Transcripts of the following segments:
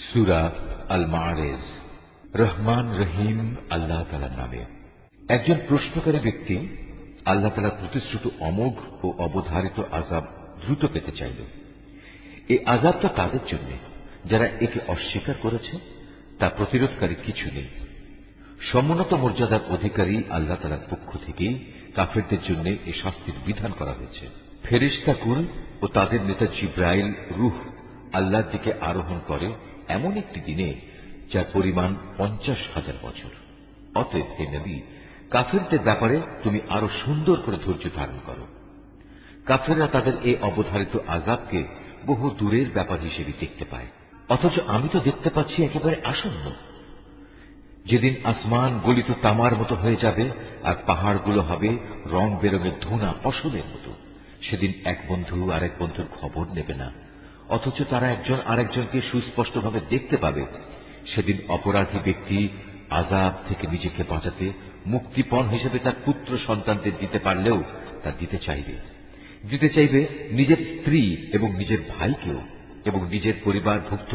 সূরা আল মাআরিজ। রহমান রহিম আল্লাহ তাআলার নামে। একজন প্রশ্নকারী ব্যক্তি আল্লাহ তাআলার প্রতিশ্রুত অমোঘ ও অবধারিত আযাব দ্রুত পেতে চাইল। এই আযাবটা তাদের জন্য যারা একে অস্বীকার করেছে, তা প্রতিরোধকারী কিছু নেই। সমুন্নত মর্যাদার অধিকারী আল্লাহ তাআলার পক্ষ থেকেই কাফেরদের জন্য এ শাস্তির বিধান করা হয়েছে। ফেরেশতাকুল ও তাদের নেতা জিবরাইল রূহ আল্লাহর দিকে আরোহণ করে এমন একটি দিনে যার পরিমাণ 50,000 বছর। অতএব হে নবী, কাফেরদের ব্যাপারে তুমি আরো সুন্দর করে ধৈর্য ধারণ করো। কাফেররা তাদের এই অবধারিত আযাবকে বহু দূরের ব্যাপার হিসেবে দেখতে পায়, অথচ আমি তো দেখতে পাচ্ছি একেবারে আসন্ন। যেদিন আসমান গলিত তামার মতো হয়ে যাবে আর পাহাড়গুলো হবে রং বেরঙের ধুনা ফসলের মতো, সেদিন এক বন্ধু আরেক বন্ধুর খবর নেবে না, অথচ তারা একজন আরেকজনকে সুস্পষ্টভাবে দেখতে পাবে। সেদিন অপরাধী ব্যক্তি আযাব থেকে নিজেকে বাঁচাতে মুক্তিপণ হিসেবে তার পুত্র সন্তানদের দিতে পারলেও তা দিতে চাইবে নিজের স্ত্রী এবং নিজের ভাইকেও, এবং নিজের পরিবারভুক্ত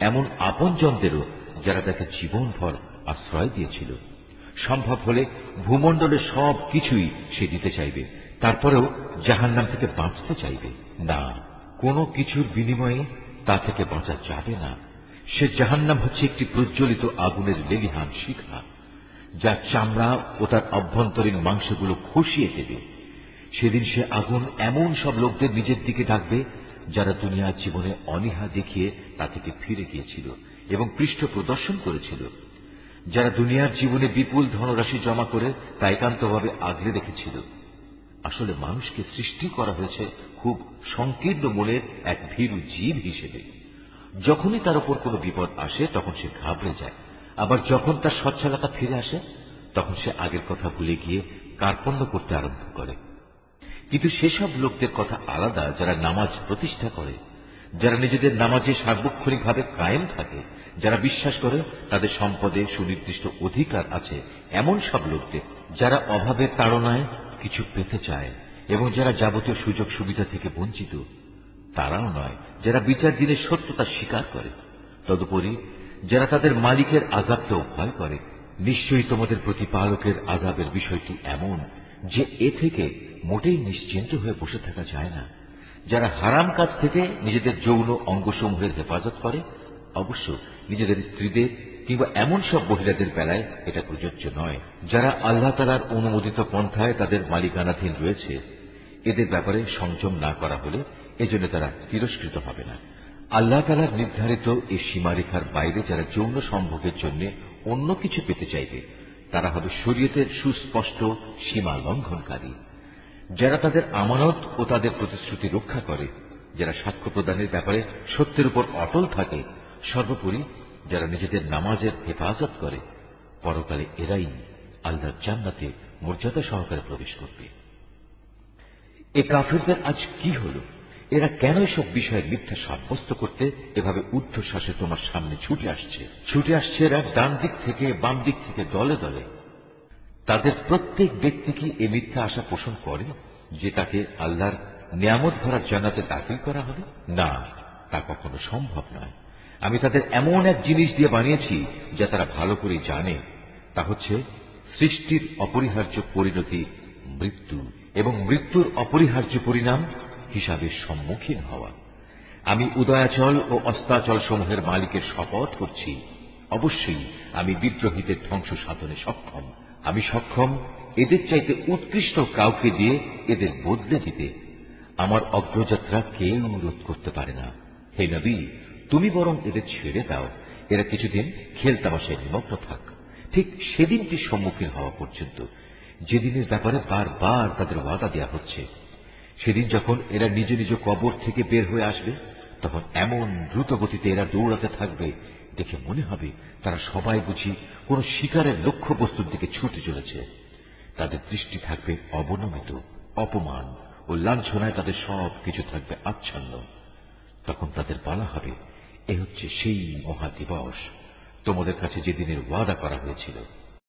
এমন আপনজনদেরও যারা তাকে জীবনভর আশ্রয় দিয়েছিল। সম্ভব হলে ভূমণ্ডলের সব কিছুই সে দিতে চাইবে, তারপরেও জাহান্নাম থেকে বাঁচতে চাইবে না। কোনো কিছুর বিনিময়ে তা থেকে বাঁচা যাবে না। সে জাহান্নাম হচ্ছে একটি প্রজ্বলিত আগুনের লেলিহান শিখা, যা চামড়া ও তার অভ্যন্তরীণ মাংসগুলো খসিয়ে দেবে। সেদিন সে আগুন এমন সব লোকদের নিজের দিকে ডাকবে যারা দুনিয়ার জীবনে অনীহা দেখিয়ে তা থেকে ফিরে গিয়েছিল এবং পৃষ্ঠ প্রদর্শন করেছিল, যারা দুনিয়ার জীবনে বিপুল ধনরাশি জমা করে তা একান্তভাবে আগলে রেখেছিল। আসলে মানুষকে সৃষ্টি করা হয়েছে খুব সংকীর্ণ মনের এক ভীরু জীব হিসেবে। যখনই তার উপর কোনো বিপদ আসে তখন সে ঘাবড়ে যায়, আবার যখন তার সচ্ছলতা ফিরে আসে তখন সে আগের কথা ভুলে গিয়ে কার্পণ্য করতে আরম্ভ করে। কিন্তু সেসব লোকদের কথা আলাদা যারা নামাজ প্রতিষ্ঠা করে, যারা নিজেদের নামাজে সার্বক্ষণিকভাবে কায়েম থাকে, যারা বিশ্বাস করে তাদের সম্পদে সুনির্দিষ্ট অধিকার আছে, এমন সব লোকদের যারা অভাবের তাড়নায় কিছু পেতে চায় এবং যারা যাবতীয় সুযোগ সুবিধা থেকে বঞ্চিত। তারাও নয় যারা বিচার দিনের সত্যতা স্বীকার করে। তদুপরি যারা তাদের মালিকের আযাবকেও ভয় করে। নিশ্চয়ই তোমাদের প্রতিপালকের আযাবের বিষয়টি এমন যে এ থেকে মোটেই নিশ্চিন্ত হয়ে বসে থাকা যায় না। যারা হারাম কাজ থেকে নিজেদের যৌন অঙ্গসমূহের হেফাজত করে, অবশ্য নিজেদের স্ত্রীদের কিংবা এমন সব মহিলাদের বেলায় এটা প্রযোজ্য নয় যারা আল্লাহ তাআলার অনুমোদিত পন্থায় তাদের মালিকানাধীন রয়েছে, এদের ব্যাপারে সংযম না করা হলে এজন্য তারা তিরস্কৃত হবে না। আল্লাহ তাআলার নির্ধারিত এই সীমারেখার বাইরে যারা যৌন সম্ভোগের জন্য অন্য কিছু পেতে চাইবে, তারা হবে শরীয়তের সুস্পষ্ট সীমা লঙ্ঘনকারী। যারা তাদের আমানত ও তাদের প্রতিশ্রুতি রক্ষা করে, যারা সাক্ষ্য প্রদানের ব্যাপারে সত্যের উপর অটল থাকে, সর্বোপরি যারা নিজেদের নামাজের হেফাজত করে, পরকালে এরাই আল্লাহর জান্নাতে মর্যাদা সহকারে প্রবেশ করবে। এ কাফিরদের আজ কি হল? এরা কেন এসব বিষয়ে মিথ্যা সাব্যস্ত করতে এভাবে ঊর্ধ্বশ্বাসে তোমার সামনে ছুটে আসছে এরা ডান দিক থেকে বাম দিক থেকে দলে দলে। তাদের প্রত্যেক ব্যক্তি কি এ মিথ্যা আশা পোষণ করে যে তাকে আল্লাহর নিয়ামত ভরা জান্নাতে দাখিল করা হবে? না, তা কখনো সম্ভব নয়। আমি তাদের এমন এক জিনিস দিয়ে বানিয়েছি যা তারা ভালো করে জানে, তা হচ্ছে সৃষ্টির অপরিহার্য পরিণতি মৃত্যু এবং মৃত্যুর অপরিহার্য পরিণাম হিসাবে সম্মুখীন হওয়া। আমি উদয়াচল ও অস্তাচল সমূহের মালিকের শপথ করছি, অবশ্যই আমি বিদ্রোহীদের ধ্বংস সাধনে সক্ষম। আমি সক্ষম এদের চাইতে উৎকৃষ্ট কাউকে দিয়ে এদের বদলে দিতে। আমার অগ্রযাত্রা কেউ রোধ করতে পারে না। হে নবী, তুমি বরং এদের ছেড়ে দাও, এরা কিছুদিন খেলতামাশায় নিমগ্ন থাক, ঠিক সেদিনটির সম্মুখীন হওয়া পর্যন্ত যেদিনের ব্যাপারে বারবার তাদের ওয়াদা দেওয়া হচ্ছে। সেদিন যখন এরা নিজ নিজ কবর থেকে বের হয়ে আসবে, তখন এমন দ্রুত গতিতে এরা দৌড়াতে থাকবে, দেখে মনে হবে তারা সবাই বুঝি কোন শিকারের লক্ষ্য বস্তুর দিকে ছুটে চলেছে। তাদের দৃষ্টি থাকবে অবনমিত, অপমান ও লাঞ্ছনায় তাদের সব কিছু থাকবে আচ্ছন্ন। তখন তাদের বলা হবে, এ হচ্ছে সেই মহা দিবস তোমাদের কাছে যেদিনের ওয়াদা করা হয়েছিল।